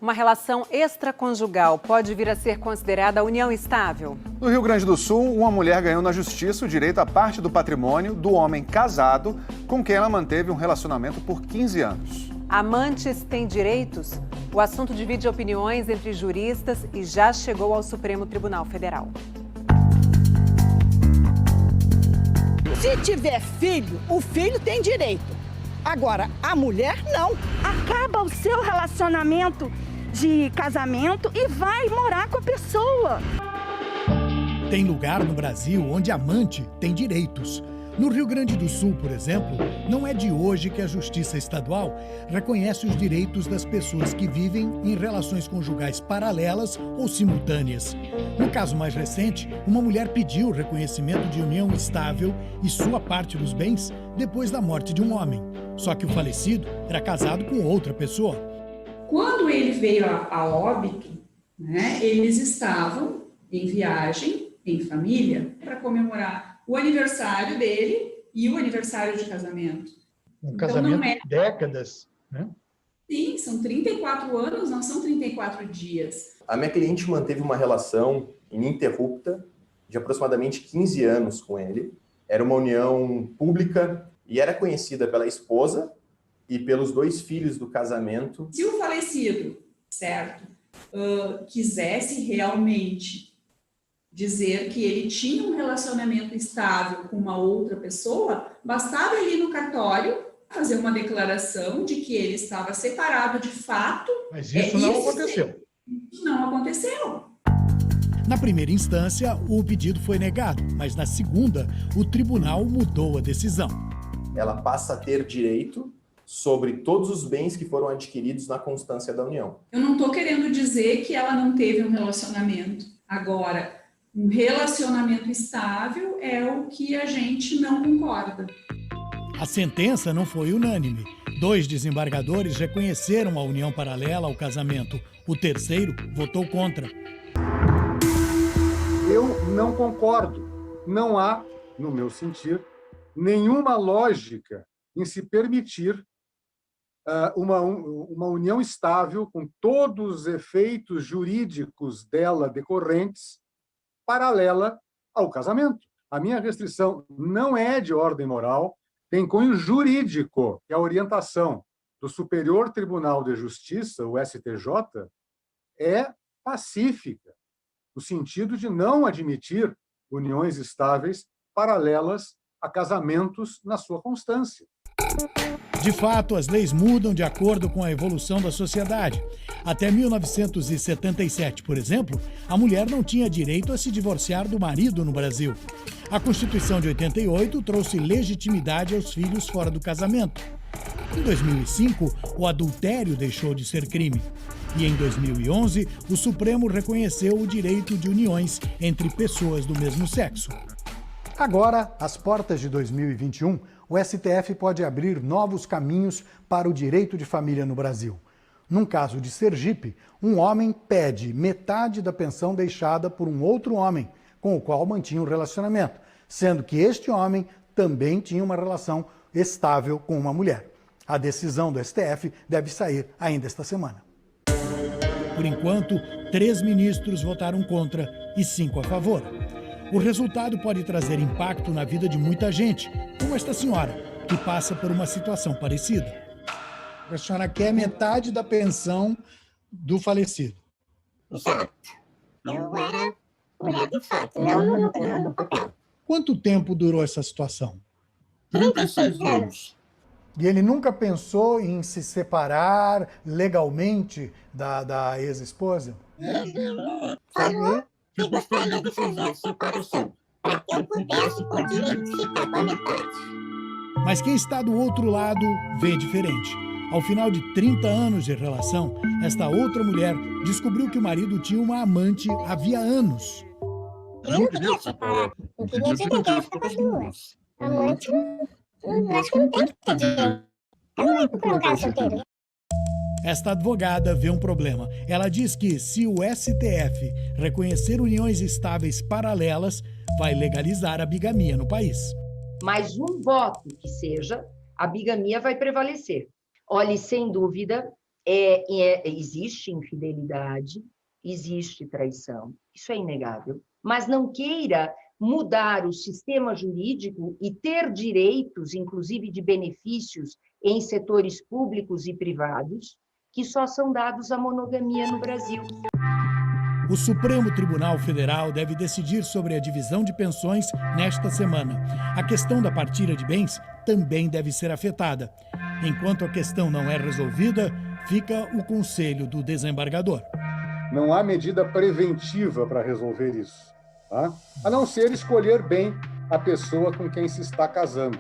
Uma relação extraconjugal pode vir a ser considerada união estável? No Rio Grande do Sul, uma mulher ganhou na justiça o direito à parte do patrimônio do homem casado com quem ela manteve um relacionamento por 15 anos. Amantes têm direitos? O assunto divide opiniões entre juristas e já chegou ao Supremo Tribunal Federal. Se tiver filho, o filho tem direito. Agora, a mulher não. Acaba o seu relacionamento de casamento e vai morar com a pessoa. Tem lugar no Brasil onde amante tem direitos. No Rio Grande do Sul, por exemplo, não é de hoje que a Justiça Estadual reconhece os direitos das pessoas que vivem em relações conjugais paralelas ou simultâneas. No caso mais recente, uma mulher pediu o reconhecimento de união estável e sua parte dos bens depois da morte de um homem. Só que o falecido era casado com outra pessoa. Quando ele veio a óbito, eles estavam em viagem, em família, para comemorar o aniversário dele e o aniversário de casamento. Um casamento de décadas, né? Sim, são 34 anos, não são 34 dias. A minha cliente manteve uma relação ininterrupta de aproximadamente 15 anos com ele. Era uma união pública e era conhecida pela esposa e pelos 2 filhos do casamento. Se o falecido, certo, quisesse realmente dizer que ele tinha um relacionamento estável com uma outra pessoa, bastava ir no cartório fazer uma declaração de que ele estava separado de fato. Mas isso não aconteceu. Isso não aconteceu. Na primeira instância, o pedido foi negado, mas na segunda, o tribunal mudou a decisão. Ela passa a ter direito sobre todos os bens que foram adquiridos na constância da união. Eu não estou querendo dizer que ela não teve um relacionamento. Agora, um relacionamento estável é o que a gente não concorda. A sentença não foi unânime. 2 desembargadores reconheceram a união paralela ao casamento. O terceiro votou contra. Eu não concordo. Não há, no meu sentir, nenhuma lógica em se permitir uma união estável com todos os efeitos jurídicos dela decorrentes paralela ao casamento. A minha restrição não é de ordem moral, tem cunho jurídico, que a orientação do Superior Tribunal de Justiça, o STJ, é pacífica, no sentido de não admitir uniões estáveis paralelas a casamentos na sua constância. De fato, as leis mudam de acordo com a evolução da sociedade. Até 1977, por exemplo, a mulher não tinha direito a se divorciar do marido no Brasil. A Constituição de 88 trouxe legitimidade aos filhos fora do casamento. Em 2005, o adultério deixou de ser crime. E em 2011, o Supremo reconheceu o direito de uniões entre pessoas do mesmo sexo. Agora, às portas de 2021, o STF pode abrir novos caminhos para o direito de família no Brasil. Num caso de Sergipe, um homem pede metade da pensão deixada por um outro homem, com o qual mantinha um relacionamento, sendo que este homem também tinha uma relação estável com uma mulher. A decisão do STF deve sair ainda esta semana. Por enquanto, 3 ministros votaram contra e 5 a favor. O resultado pode trazer impacto na vida de muita gente, como esta senhora, que passa por uma situação parecida. A senhora quer metade da pensão do falecido. Exato. Eu era mulher de fato, não no papel. Quanto tempo durou essa situação? 36 anos. E ele nunca pensou em se separar legalmente da ex-esposa? Ele falou que gostaria de fazer a separação, para que eu pudesse por direito ficar com a metade. Mas quem está do outro lado vê diferente. Ao final de 30 anos de relação, esta outra mulher descobriu que o marido tinha uma amante havia anos. Eu não queria separar, eu queria dividir com as duas. Amante, acho que não tem que ter dinheiro. Eu não vou colocar solteiro. Esta advogada vê um problema. Ela diz que, se o STF reconhecer uniões estáveis paralelas, vai legalizar a bigamia no país. Mas um voto que seja, a bigamia vai prevalecer. Olhe, sem dúvida, Existe infidelidade, existe traição, isso é inegável, mas não queira mudar o sistema jurídico e ter direitos, inclusive de benefícios, em setores públicos e privados, que só são dados à monogamia no Brasil. O Supremo Tribunal Federal deve decidir sobre a divisão de pensões nesta semana. A questão da partilha de bens também deve ser afetada. Enquanto a questão não é resolvida, fica o conselho do desembargador. Não há medida preventiva para resolver isso, tá? A não ser escolher bem a pessoa com quem se está casando.